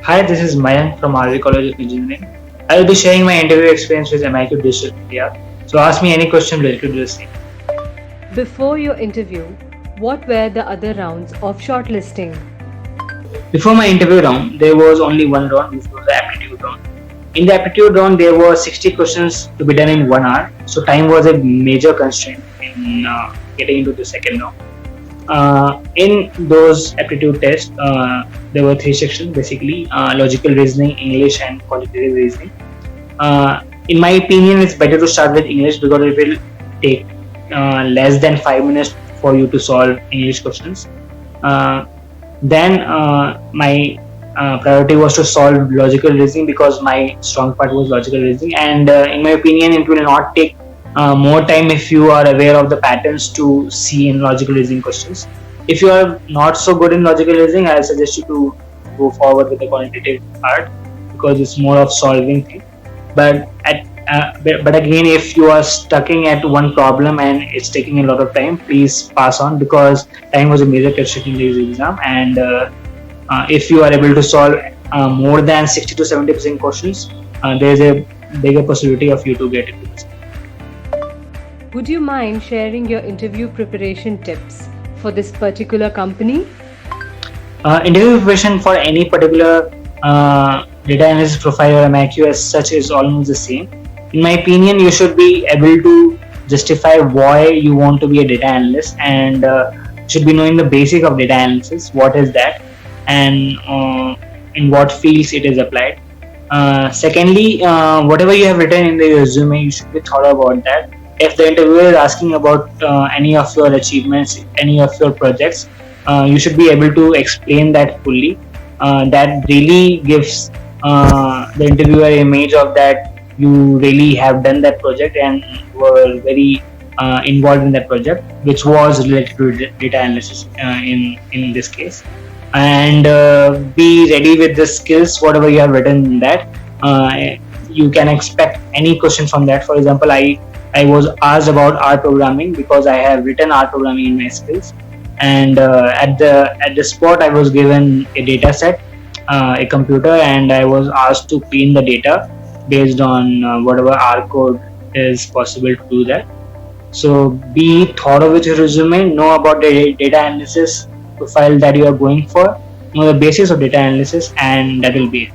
Hi, this is Mayank from RV College of Engineering. I will be sharing my interview experience with MIQ Digital India. So ask me any question related to the same. Before your interview, what were the other rounds of shortlisting? Before my interview round, there was only one round, which was the aptitude round. In the aptitude round, there were 60 questions to be done in 1 hour. So time was a major constraint in getting into the second round. In those aptitude tests, there were three sections basically: logical reasoning, English, and quantitative reasoning. In my opinion, it's better to start with English because it will take less than 5 minutes for you to solve English questions. Uh, then my priority was to solve logical reasoning because my strong part was logical reasoning, and in my opinion, it will not take more time if you are aware of the patterns to see in logical reasoning questions. If you are not so good in logical reasoning, I suggest you to go forward with the quantitative part because it's more of solving thing. But again, if you are stucking at one problem and it's taking a lot of time, please pass on because time was a major constraint in this exam. And if you are able to solve more than 60 to 70% questions, there's a bigger possibility of you to get into this. Would you mind sharing your interview preparation tips for this particular company? Interview preparation for any particular data analysis profile or MIQ as such is almost the same. In my opinion, you should be able to justify why you want to be a data analyst, and should be knowing the basic of data analysis, what is that, and in what fields it is applied. Secondly, whatever you have written in the resume, you should be thought about that. If the interviewer is asking about any of your achievements, any of your projects, you should be able to explain that fully. That really gives the interviewer an image of that you really have done that project and were very involved in that project, which was related to data analysis in this case. And be ready with the skills, whatever you have written in that. You can expect any question from that. For example, I was asked about R programming because I have written R programming in my skills, and at the spot I was given a data set, a computer, and I was asked to clean the data based on whatever R code is possible to do that. So be thorough with your resume, know about the data analysis profile that you are going for, know the basis of data analysis, and that will be it.